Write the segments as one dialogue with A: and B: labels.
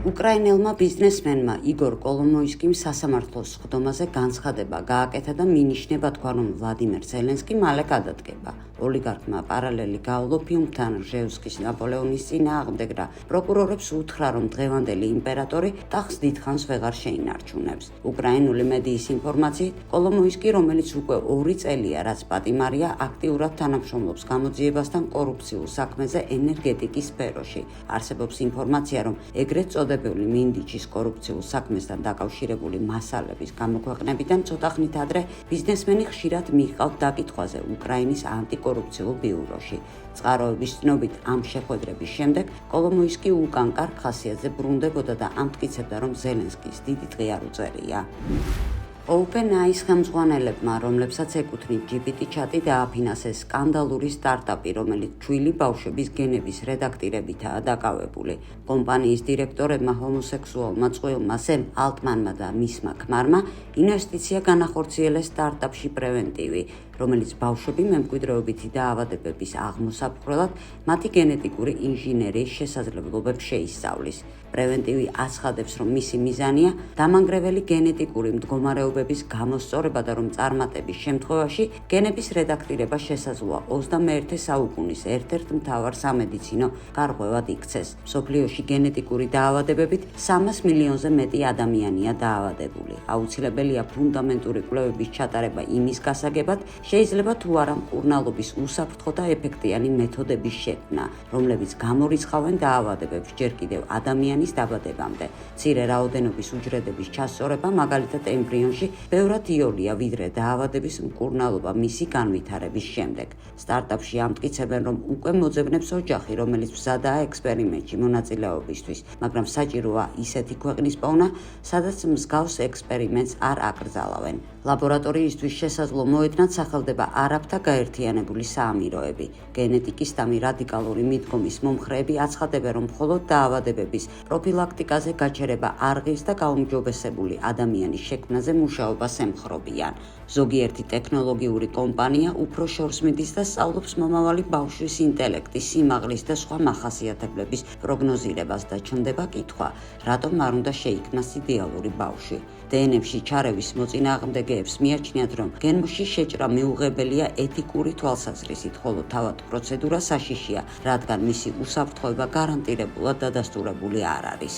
A: უკრაინელმა ბიზნესმენმა იგორ კოლომოისკიმ სასამართლოს სხდომაზე განცხადება გააკეთა და მინიშნება თქვა, რომ ვლადიმერ ზელენსკი მალე გადადგება. ოლიგარქმა პარალელი გაავლო ფილმთან ჟევსკის ნაპოლეონის წინააღმდეგ და პროკურორებს უთხრა, რომ დღევანდელი იმპერატორი ტახტს დიდხანს ვეღარ შეინარჩუნებს. უკრაინული მედიის ინფორმაციით, კოლომოისკი, რომელიც უკვე 2 წელია, რაც პატიმარია, აქტიურად თანამშრომლობს გამოძიებასთან კორუფციულ საქმეზე ენერგეტიკის სფეროში. არსებობს ინფორმაცია, რომ ეგრეთ წოდებული მინდიჩის კორუფციულ საქმესთან დაკავშირებული მასალების გამოქვეყნებიდან ცოტა ხნით ადრე ბიზნესმენი ხშირად მიჰყავთ დაკითხვაზე უკრაინის ანტიკორუფციულ ბიუროში. წყაროების ცნობით, ამ შეხვედრების შემდეგ კოლომოისკი უკან კარგ ხასიათზე ბრუნდებოდა და ამტკიცებდა, რომ ზელენსკის დიდი დღე არ უწევია. OpenAI-ის ხელმძღვანელებმა, რომლებსაც ეკუთვნით GPT ჩატი, დააფინანსეს სკანდალური სტარტაპი, რომელიც ჩვილი ბავშვების გენების რედაქტირებითაა დაკავებული. კომპანიის დირექტორებმა, ჰომოსექსუალმა წყვილმა სემ ალტმანმა და მისმა ქმარმა ინვესტიცია განახორციელეს სტარტაპში პრევენტივი, რომელიც ბავშვები მემკვიდრეობითი დაავადებების აღმოსაფხვრელად მათი გენეტიკური ინჟინერიის შესაძლებლობებს შეისწავლის. პრევენტივი აცხადებს, რომ მისი მიზანია დამანგრეველი გენეტიკური მდგომარეობების გამოსწორება და რომ წარმატების შემთხვევაში გენების რედაქტირება შესაძლოა 21 საუკუნის ერთ-ერთ მთავარ სამედიცინო გარღვევად იქცეს. მსოფლიოში გენეტიკური დაავადებებით 300 მილიონზე მეტი ადამიანია დაავადებული. აუცილებელია ფუნდამენტური კვლევების ჩატარება იმის გასაგებად, შეიძლება თუ არა მკურნალობის უსაფრთხო და ეფექტიანი მეთოდების შექმნა, რომლებიც გამორიცხავენ დაავადებებს ჯერ კიდევ ადამიანის დაბადებამდე. მცირე რაოდენობის უჯრედების ჩასწორება, მაგალითად ემბრიონში, ბევრად იოლია, ვიდრე დაავადების მკურნალობა მისი განვითარების შემდეგ. სტარტაპში ამტკიცებენ, რომ უკვე მოძებნებს ოჯახი, რომელიც მზადაა ექსპერიმენტში მონაწილეობისთვის, მაგრამ საჭიროა ისეთი ქვეყნის პოვნა, სადაც მსგავს ექსპერიმენტს არ აკრძალავენ. ლაბორატორიისთვის შესაძლო მოედნად სახელდება არაბთა გაერთიანებული საამიროები. გენეტიკის და რადიკალური მიდგომის მომხრეები აცხადებენ, რომ მხოლოდ დაავადებების პროფილაქტიკაზე გაჩერება არღის და გაუმჯობესებული ადამიანის შექმნაზე მუშაობას ემხრობიან. ზოგიერთი ტექნოლოგიური კომპანია უფრო შორს მიდის და სწავლობს მომავალი ბავშვის ინტელექტის, სიმაღლის და სხვა მახასიათებლების პროგნოზირებას და ჩნდება კითხვა, რატომ არ უნდა შეიქმნას იდეალური ბავშვი. დნმ-ში ჩარევის მოწინააღმდეგეებს მიაჩნიათ, რომ გენოში შეჭრა მიუღებელია ეთიკური თვალსაზრისით, ხოლო თავად პროცედურა საშიშია, რადგან მისი უსაფრთხოება გარანტირებულად დადასტურებული არ არის.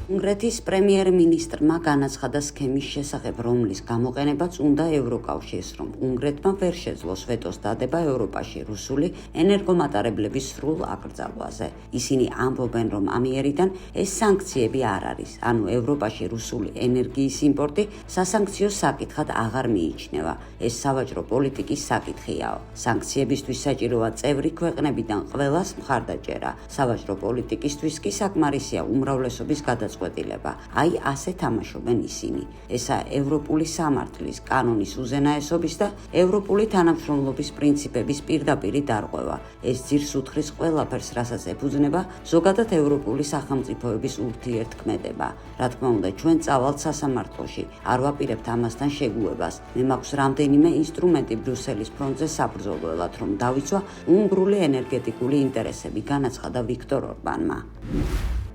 A: უნგრეთის პრემიერ-მინისტრმა განაცხადა სქემის შესახებ, რომლის გამოყენებაც უნდა ევროკავშირს, რომ უნგრეთმა ვერ შეძლოს ვეტოს დადება ევროპაში რუსული ენერგომატარებლების სრულ აკრძალვაზე. ისინი ამბობენ, რომ ამიერიდან ეს სანქციები არ არის, ანუ ევროპაში რუსული ენერგიის იმპორტი სასანქციო საკითხად აღარ მიიჩნევა. ეს სავაჭრო პოლიტიკის საკითხიაო. სანქციებისთვის საჭიროა წევრი ქვეყნებიდან ყველას მხარდაჭერა. სავაჭრო პოლიტიკისთვის კი საკმარისია უმრავლესობის გადაწყვეტილება. აი ასე თამაშობენ ისინი. ესაა ევროპული სამართლის, კანონის უზენაესობის და ევროპული თანამშრომლობის პრინციპების პირდაპირი დარღვევა. ეს ძირს უთხრის ყველაფერს, რასაც ეფუძნება ზოგადად ევროპული სახელმწიფოების ურთიერთქმედება. რა თქმა უნდა, ჩვენ წავალთ სასამართლოში. არ ვაპირებთ ამასთან შეგუებას. მე მაქვს რამდენიმე ინსტრუმენტი ბრიუსელის ფრონტზე საბრძოლველად, რომ დავიცვა უნგრული ენერგეტიკული ინტერესები, განაცხადა ვიქტორ ორბანმა.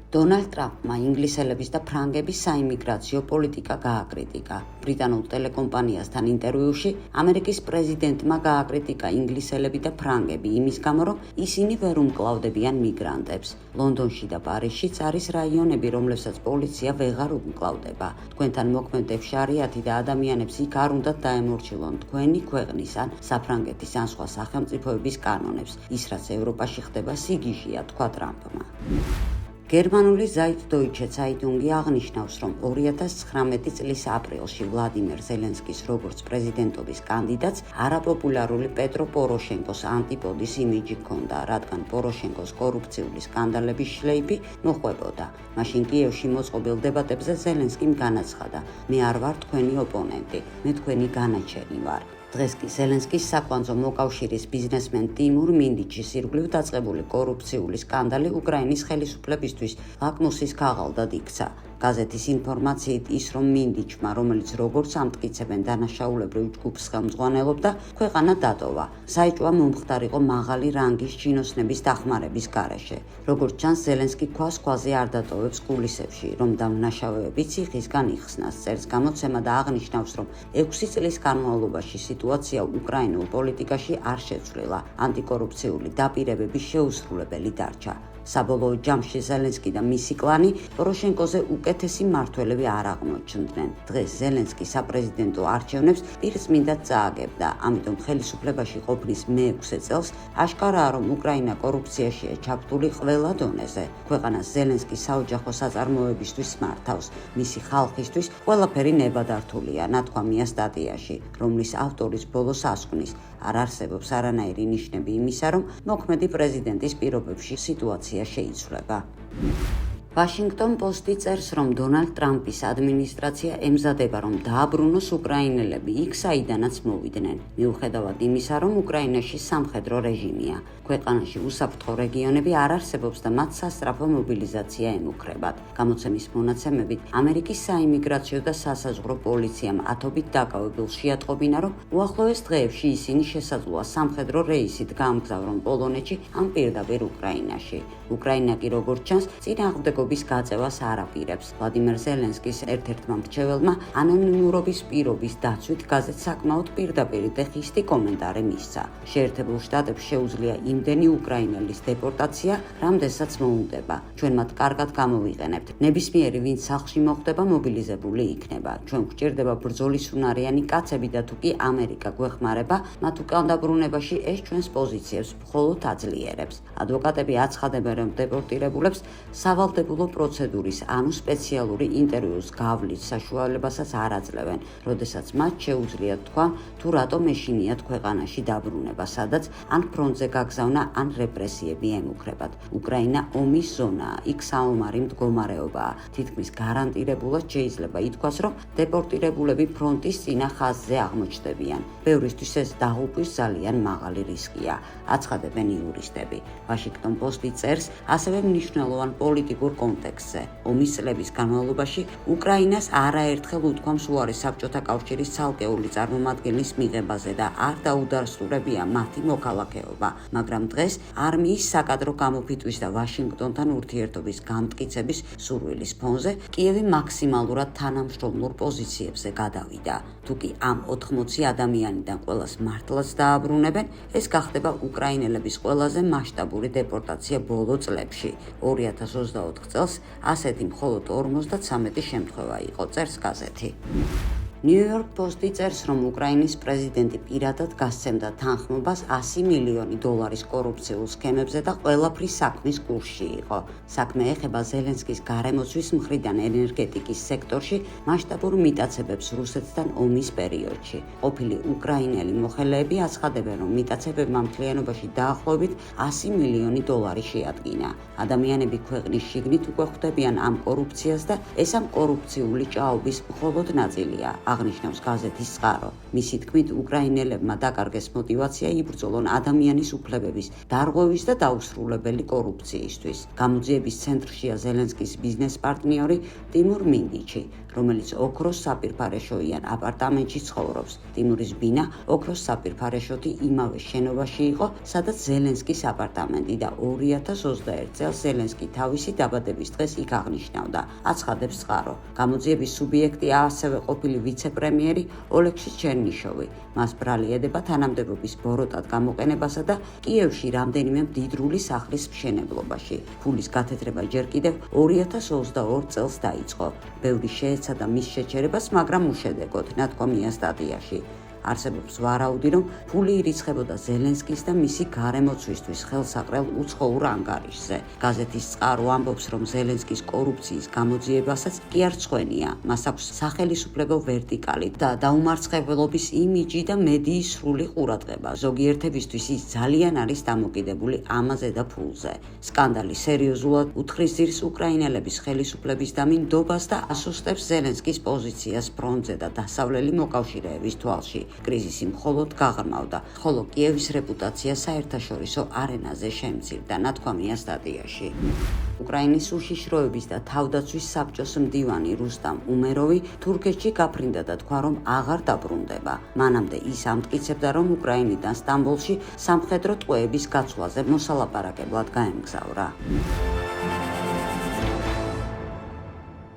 A: დონალდ ტრამპმა ინგლისელების და ფრანგების საიმიგრაციო პოლიტიკა გააკრიტიკა. ბრიტანულ ტელეკომპანიასთან ინტერვიუში ამერიკის პრეზიდენტმა გააკრიტიკა ინგლისელები და ფრანგები იმის გამო, რომ ისინი ვერ უმკლავდებიან მიგრანტებს. ლონდონში და პარიზშიც არის რაიონები, რომლებსაც პოლიცია ვეღარ უმკლავდება. თქვენთან მოქმედებს შარიათი და ადამიანებს იქ არ უნდათ დაემორჩილონ თქვენი ქვეყნის ან საფრანგეთის ან სხვა სახელმწიფოების კანონებს. ის, რაც ევროპაში ხდება, სიგიჟია, თქვა ტრამპმა. გერმანული Süddeutsche Zeitung-ი აღნიშნავს, რომ 2019 წლის აპრილში ვლადიმერ ზელენსკის როგორც პრეზიდენტობის კანდიდატს არაპოპულარული პეტრო პოროშენკოს ანტიპოდის იმიჯი ჰქონდა, რადგან პოროშენკოს კორუფციული სკანდალების შლეიფი მოჰყვებოდა. მაშინ კიევში მოწყობილ დებატებზე ზელენსკიმ განაცხადა: "მე არ ვარ თქვენი ოპონენტი, მე თქვენი განაჩენი ვარ." დღეს კი ზელენსკის საკვანძო მოკავშირის ბიზნესმენ ტიმურ მინდიჩის ირგვლივ დაწყებული კორუფციული სკანდალი უკრაინის ხელისუფლებისთვის ლაკმუსის ქაღალდად იქცა. გაზეთის ინფორმაციით ის რომ მინდიჩმა, რომელიც როგორც ამტკიცებენ დანაშაულებრივ ჯგუფს ხელმძღვანელობდა, ქვეყანა დატოვა. საეჭვო მომხდარ იყო მაღალი რანგის ჩინოსნების დახმარების გარეშე. როგორც ჩანს, ზელენსკი ქვაზე არ დატოვებს კულისებში, რომ დამნაშავეები ციხისგან იხსნას. წერს გამოცემა და აღნიშნავს, რომ 6 წლის განმავლობაში სიტუაცია უკრაინულ პოლიტიკაში არ შეცვლილა. ანტიკორუფციული დაპირებების შეუსრულებელი დარჩა. საბოლოო ჯამში ზელენსკი და მისი კლანი პოროშენკოზე უკეთესი მმართველები არ აღმოჩნდნენ. დღეს ზელენსკი საპრეზიდენტო არჩევნებს პირწმინდად წააგებდა, ამიტომ ხელისუფლებაში ყოფნის მე-6 წელს აშკარაა, რომ უკრაინა კორუფციაშია ჩაფთული ყველა დონეზე. ქვეყანას ზელენსკი საოჯახო საწარმოებისთვის მართავს, მისი ხალხისთვის ყველაფერი ნებადართულია, ნათქვამია სტატიაში, რომლის ავტორის ბოლოს ასკვნის. არ არსებობს არანაირი ნიშნები იმისა, რომ მოქმედი პრეზიდენტის პირობებში სიტუაცია შეიცვლება. ვაშინგტონ პოსტი წერს, რომ დონალდ ტრამპის ადმინისტრაცია ემზადება, რომ დააბრუნოს უკრაინელები იქ, საიდანაც მოვიდნენ. მიუხედავად იმისა, რომ უკრაინაში სამხედრო რეჟიმია. ქვეყანაში უსაფრთხო რეგიონები არ არსებობს და მათ სასწრაფო მობილიზაცია ემუქრებათ. გამოცემის მონაცემებით, ამერიკის საიმიგრაციო და სასაზღვრო პოლიციამ ათობით დაკავებულ შეატყობინა, რომ უახლოეს დღეებში ისინი შესაძლოა სამხედრო რეისით გაამგზავრონ პოლონეთში ან პირდაპირ უკრაინაში. უკრაინა კი როგორც ჩანს, წინააღმდეგობის გაწევას არ აპირებს. ვლადიმერ ზელენსკის ერთ-ერთმა მრჩეველმა ანონიმურობის პირობის დაცვით გაზეთს საკმაოდ პირდაპირი და ხისტი კომენტარი მისცა. შეერთებულ შტატებს შეუძლია იმდენი უკრაინელის დეპორტაცია, რამდენსაც მოუნდება. ჩვენ მათ კარგად გამოვიყენებთ. ნებისმიერი, ვინც სახლში მოხვდება, მობილიზებული იქნება. ჩვენ გვჭირდება ბრძოლისუნარიანი კაცები და თუ კი ამერიკა გვეხმარება, მათ უკანდაბრუნებაში ეს ჩვენს პოზიციებს მხოლოდ აძლიერებს. ადვოკატები აცხადებენ, რომ დეპორტირებულებს სავალდებულო პროცედურის, ანუ სპეციალური ინტერვიუს გავლით საშუალებასაც არ აძლევენ, როდესაც მათ შეუძლიათ თქვა, თუ რატომ ეშინიათ ქვეყანაში დაბრუნება, სადაც ან ფრონტზე გაგზავნა, ან რეპრესიები ემუქრებათ. უკრაინა ომის ზონაა, იქ საომარი მდგომარეობაა. თითქმის გარანტირებულად შეიძლება ითქვას, რომ დეპორტირებულები ფრონტის წინა ხაზზე აღმოჩნდებიან. ბევრისთვის ეს დაღუპვის ძალიან მაღალი რისკია, აცხადებენ იურისტები. ვაშინგტონ პოსტი წერს ასევე მნიშვნელოვან პოლიტიკურ კონტექსტზე. ომის წლების განმავლობაში უკრაინას არაერთხელ უთქვამს უარი საბჭოთა კავშირის ცალკეული წარმომადგენლის მიღებაზე და არ დაუდარსტურებია მათი მოქალაქეობა. მაგრამ დღეს არმიის საკადრო გამოფიტვის და ვაშინგტონთან ურთიერთობის გამტკიცების სურვილის ფონზე კიევი მაქსიმალურად თანამშრომლურ პოზიციებზე გადავიდა. თუკი ამ 80 ადამიანიდან ყველას მართლაც დააბრუნებენ, ეს გახდება უკრაინელების ყველაზე მასშტაბური დეპორტაცია ბოლო წლებში. 2024 წელს ასეთი მხოლოდ 53 შემთხვევა იყო, წერს გაზეთი. ნიუ-იორკ პოსტი წერს, რომ უკრაინის პრეზიდენტი პირადად გასცემდა თანხმობას $100 მილიონი კორუფციულ სქემებზე და ყველაფრის საქმის კურსში იყო. საქმე ეხება ზელენსკის გარემოცვის მხრიდან ენერგეტიკის სექტორში მასშტაბურ მიტაცებებს რუსეთთან ომის პერიოდში. ყოფილი უკრაინელი მოხელეები აცხადებენ, რომ მიტაცებებმა მთლიანობაში დაახლოებით $100 მილიონი შეადგინა. ადამიანები ქვეყნის შიგნით უკვე ხვდებიან ამ კორუფციას და ეს ამ კორუფციული ჭაობის მხოლოდ ნაწილია. აღნიშნავს გაზეთის წყარო. მისი თქმით, უკრაინელებმა დაკარგეს мотиваცია იბრძოლონ ადამიანის უფლებების დარღვევის და დაუსრულებელი კორუფციისთვის. გამოძიების ცენტრშია ზელენსკის ბიზნეს პარტნიორი ტიმურ მინდიჩი, რომელიც ოქროს საპირფარეშოიან აპარტამენტში ცხოვრობს. ტიმურის ბინა ოქროს საპირფარეშოთი იმავე შენობაში იყო, სადაც ზელენსკის აპარტამენტი და 2021 წელს ზელენსკი თავისი დაბადების დღეს იქ აღნიშნავდა, აცხადებს წყარო. გამოძიების სუბიექტია ასევე ყოფილი ვიცე-პრემიერი ოლექსი ჩერნიშოვი. მას ბრალი ედება თანამდებობის ბოროტად გამოყენებასა და კიევში რამდენიმე მდიდრული სახლის მშენებლობაში. ფულის გათეთრება ჯერ კიდევ 2022 წელს დაიწყო. ბევრი შეეცადა მის შეჩერებას, მაგრამ უშედეგოდ, ნათქვამია სტატიაში. არსებობს ვარაუდი, რომ ფული ირიცხებოდა ზელენსკის და მისი გარემოცვისთვის ხელსაყრელ უცხოურ ანგარიშზე. გაზეთის წყარო ამბობს, რომ ზელენსკის კორუფციის გამოძიებასაც კი არ წვენია. მას აქვს სახელისუფლებო ვერტიკალი და დაუმარცხებლობის იმიჯი და მედიის სრული ყურადღება. ზოგიერთებისთვის ის ძალიან არის დამოკიდებული ამაზე და ფულზე. სკანდალი სერიოზულად უთხრის ძირს უკრაინელების ხელისუფლების დამინდობას და ასუსტებს ზელენსკის პოზიციას ფრონტზე და დასავლელი მოკავშირეების თვალში. კრიზისი მხოლოდ გაღრმავდა, ხოლო კიევის რეპუტაცია საერთაშორისო არენაზე შემცირდა, ნათქვამია სტატიაში. უკრაინის უშიშროების და თავდაცვის საბჭოს მდივანი რუსტამ უმეროვი თურქეთში გაფრინდა და თქვა, რომ აღარ დაბრუნდება. მანამდე ის ამტკიცებდა, რომ უკრაინიდან სტამბოლში სამხედრო ტყვეების გაცვლაზე მოსალაპარაკებლად გაემგზავრა.